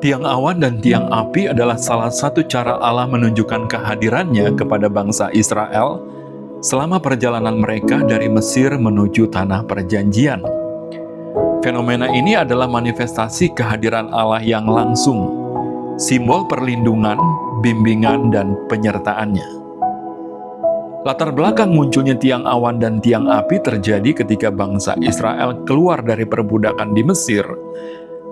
Tiang awan dan tiang api adalah salah satu cara Allah menunjukkan kehadirannya kepada bangsa Israel selama perjalanan mereka dari Mesir menuju Tanah Perjanjian. Fenomena ini adalah manifestasi kehadiran Allah yang langsung, simbol perlindungan, bimbingan, dan penyertaannya. Latar belakang munculnya tiang awan dan tiang api terjadi ketika bangsa Israel keluar dari perbudakan di Mesir.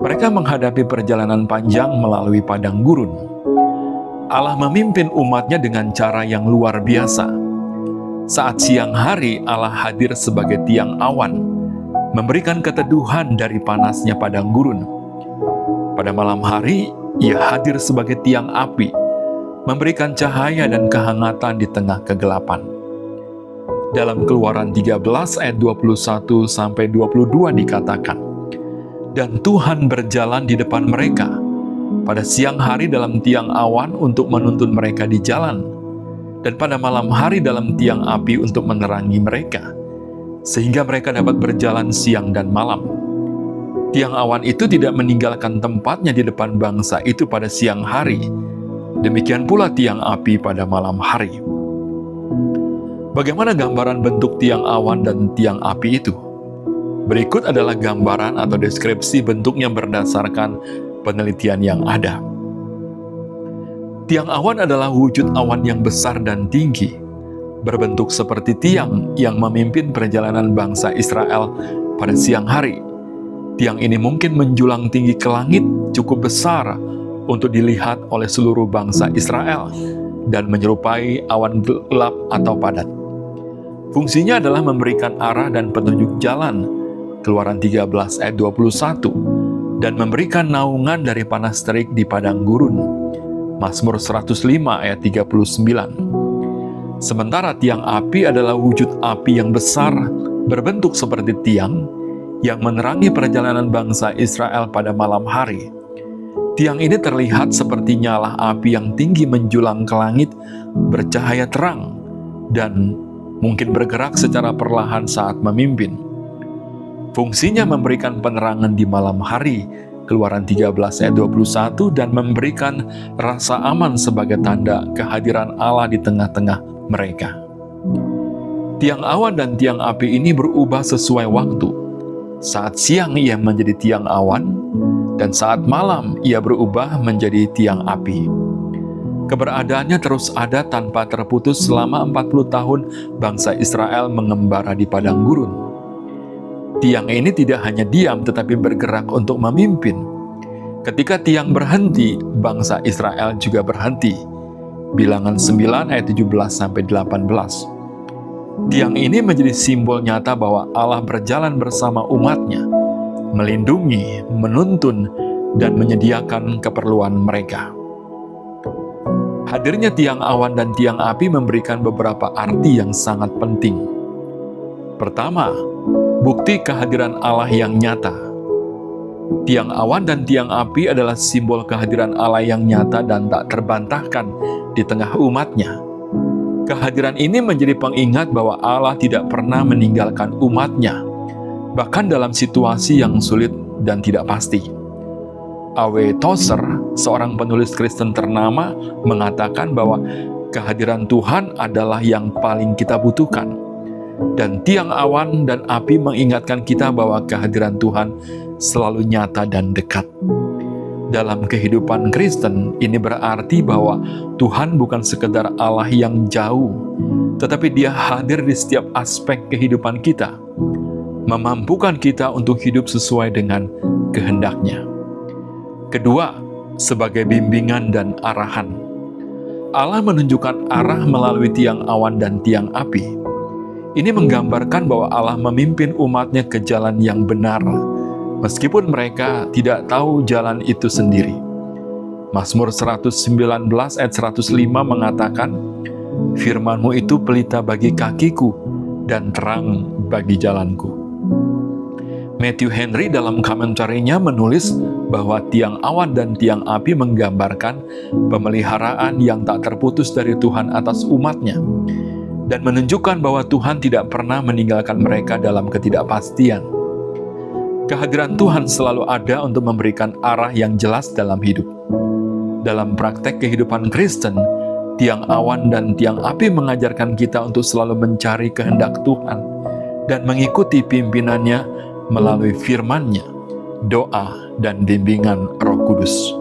Mereka menghadapi perjalanan panjang melalui padang gurun. Allah memimpin umatnya dengan cara yang luar biasa. Saat siang hari, Allah hadir sebagai tiang awan, memberikan keteduhan dari panasnya padang gurun. Pada malam hari, Ia hadir sebagai tiang api, memberikan cahaya dan kehangatan di tengah kegelapan. Dalam Keluaran 13 ayat 21-22 dikatakan, "Dan Tuhan berjalan di depan mereka pada siang hari dalam tiang awan untuk menuntun mereka di jalan, dan pada malam hari dalam tiang api untuk menerangi mereka, sehingga mereka dapat berjalan siang dan malam." Tiang awan itu tidak meninggalkan tempatnya di depan bangsa itu pada siang hari. Demikian pula tiang api pada malam hari. Bagaimana gambaran bentuk tiang awan dan tiang api itu? Berikut adalah gambaran atau deskripsi bentuknya berdasarkan penelitian yang ada. Tiang awan adalah wujud awan yang besar dan tinggi, berbentuk seperti tiang yang memimpin perjalanan bangsa Israel pada siang hari. Tiang ini mungkin menjulang tinggi ke langit, cukup besar untuk dilihat oleh seluruh bangsa Israel, dan menyerupai awan gelap atau padat. Fungsinya adalah memberikan arah dan petunjuk jalan, Keluaran 13 ayat 21, dan memberikan naungan dari panas terik di padang gurun, Mazmur 105 ayat 39. Sementara tiang api adalah wujud api yang besar, berbentuk seperti tiang, yang menerangi perjalanan bangsa Israel pada malam hari. Tiang ini terlihat seperti nyala api yang tinggi menjulang ke langit, bercahaya terang, dan mungkin bergerak secara perlahan saat memimpin. Fungsinya memberikan penerangan di malam hari, Keluaran 13 ayat 21, dan memberikan rasa aman sebagai tanda kehadiran Allah di tengah-tengah mereka. Tiang awan dan tiang api ini berubah sesuai waktu. Saat siang ia menjadi tiang awan, dan saat malam ia berubah menjadi tiang api. Keberadaannya terus ada tanpa terputus selama 40 tahun bangsa Israel mengembara di padang gurun. Tiang ini tidak hanya diam tetapi bergerak untuk memimpin. Ketika tiang berhenti, bangsa Israel juga berhenti. Bilangan 9 ayat 17-18. Tiang ini menjadi simbol nyata bahwa Allah berjalan bersama umatnya, melindungi, menuntun, dan menyediakan keperluan mereka. Hadirnya tiang awan dan tiang api memberikan beberapa arti yang sangat penting. Pertama, bukti kehadiran Allah yang nyata. Tiang awan dan tiang api adalah simbol kehadiran Allah yang nyata dan tak terbantahkan di tengah umatnya. Kehadiran ini menjadi pengingat bahwa Allah tidak pernah meninggalkan umatnya, bahkan dalam situasi yang sulit dan tidak pasti. A.W. Tozer, seorang penulis Kristen ternama, mengatakan bahwa kehadiran Tuhan adalah yang paling kita butuhkan. Dan tiang awan dan api mengingatkan kita bahwa kehadiran Tuhan selalu nyata dan dekat. Dalam kehidupan Kristen, ini berarti bahwa Tuhan bukan sekedar Allah yang jauh, tetapi Dia hadir di setiap aspek kehidupan kita, memampukan kita untuk hidup sesuai dengan kehendak-Nya. Kedua, sebagai bimbingan dan arahan. Allah menunjukkan arah melalui tiang awan dan tiang api. Ini menggambarkan bahwa Allah memimpin umatnya ke jalan yang benar, meskipun mereka tidak tahu jalan itu sendiri. Mazmur 119 ayat 105 mengatakan, "Firman-Mu itu pelita bagi kakiku dan terang bagi jalanku." Matthew Henry dalam komentarnya menulis bahwa tiang awan dan tiang api menggambarkan pemeliharaan yang tak terputus dari Tuhan atas umatnya, dan menunjukkan bahwa Tuhan tidak pernah meninggalkan mereka dalam ketidakpastian. Kehadiran Tuhan selalu ada untuk memberikan arah yang jelas dalam hidup. Dalam praktek kehidupan Kristen, tiang awan dan tiang api mengajarkan kita untuk selalu mencari kehendak Tuhan dan mengikuti pimpinannya melalui firman-Nya, doa, dan bimbingan Roh Kudus.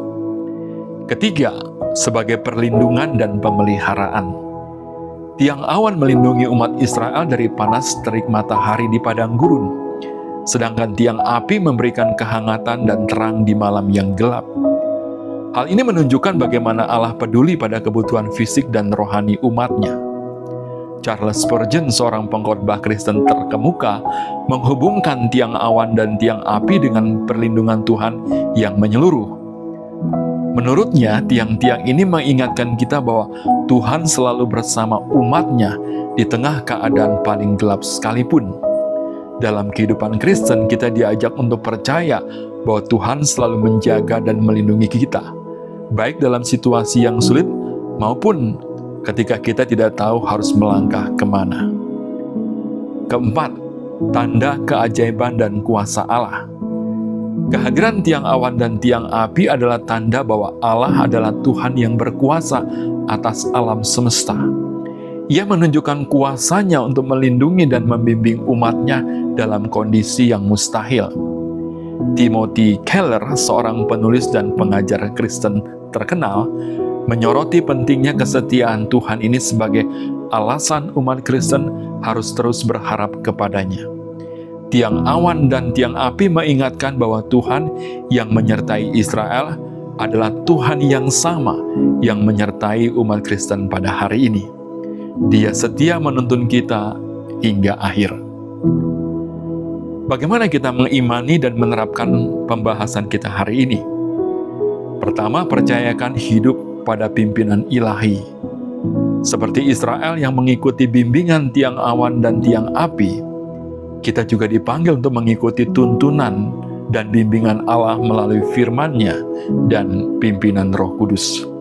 Ketiga, sebagai perlindungan dan pemeliharaan. Tiang awan melindungi umat Israel dari panas terik matahari di padang gurun, sedangkan tiang api memberikan kehangatan dan terang di malam yang gelap. Hal ini menunjukkan bagaimana Allah peduli pada kebutuhan fisik dan rohani umatnya. Charles Spurgeon, seorang pengkhotbah Kristen terkemuka, menghubungkan tiang awan dan tiang api dengan perlindungan Tuhan yang menyeluruh. Menurutnya, tiang-tiang ini mengingatkan kita bahwa Tuhan selalu bersama umatnya di tengah keadaan paling gelap sekalipun. Dalam kehidupan Kristen, kita diajak untuk percaya bahwa Tuhan selalu menjaga dan melindungi kita, baik dalam situasi yang sulit maupun ketika kita tidak tahu harus melangkah kemana. Keempat, tanda keajaiban dan kuasa Allah. Kehadiran tiang awan dan tiang api adalah tanda bahwa Allah adalah Tuhan yang berkuasa atas alam semesta. Ia menunjukkan kuasa-Nya untuk melindungi dan membimbing umat-Nya dalam kondisi yang mustahil. Timothy Keller, seorang penulis dan pengajar Kristen terkenal, menyoroti pentingnya kesetiaan Tuhan ini sebagai alasan umat Kristen harus terus berharap kepadanya. Tiang awan dan tiang api mengingatkan bahwa Tuhan yang menyertai Israel adalah Tuhan yang sama yang menyertai umat Kristen pada hari ini. Dia setia menuntun kita hingga akhir. Bagaimana kita mengimani dan menerapkan pembahasan kita hari ini? Pertama, percayakan hidup pada pimpinan ilahi. Seperti Israel yang mengikuti bimbingan tiang awan dan tiang api, kita juga dipanggil untuk mengikuti tuntunan dan bimbingan Allah melalui firman-Nya dan pimpinan Roh Kudus.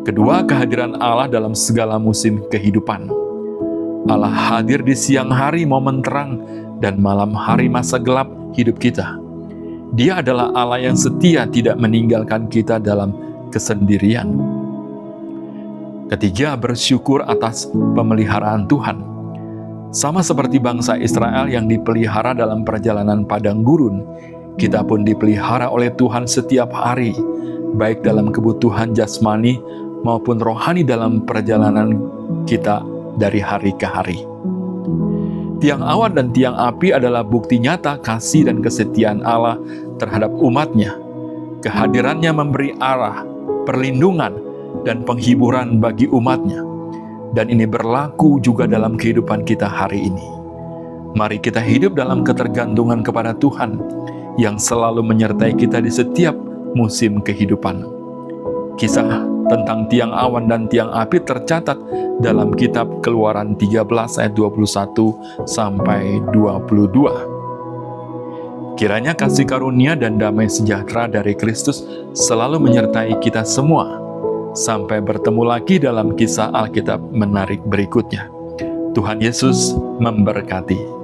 Kedua, kehadiran Allah dalam segala musim kehidupan. Allah hadir di siang hari momen terang dan malam hari masa gelap hidup kita. Dia adalah Allah yang setia, tidak meninggalkan kita dalam kesendirian. Ketiga, bersyukur atas pemeliharaan Tuhan. Sama seperti bangsa Israel yang dipelihara dalam perjalanan padang gurun, kita pun dipelihara oleh Tuhan setiap hari, baik dalam kebutuhan jasmani maupun rohani dalam perjalanan kita dari hari ke hari. Tiang awan dan tiang api adalah bukti nyata kasih dan kesetiaan Allah terhadap umat-Nya. Kehadirannya memberi arah, perlindungan, dan penghiburan bagi umat-Nya. Dan ini berlaku juga dalam kehidupan kita hari ini. Mari kita hidup dalam ketergantungan kepada Tuhan yang selalu menyertai kita di setiap musim kehidupan. Kisah tentang tiang awan dan tiang api tercatat dalam kitab Keluaran 13 ayat 21 sampai 22. Kiranya kasih karunia dan damai sejahtera dari Kristus selalu menyertai kita semua. Sampai bertemu lagi dalam kisah Alkitab menarik berikutnya. Tuhan Yesus memberkati.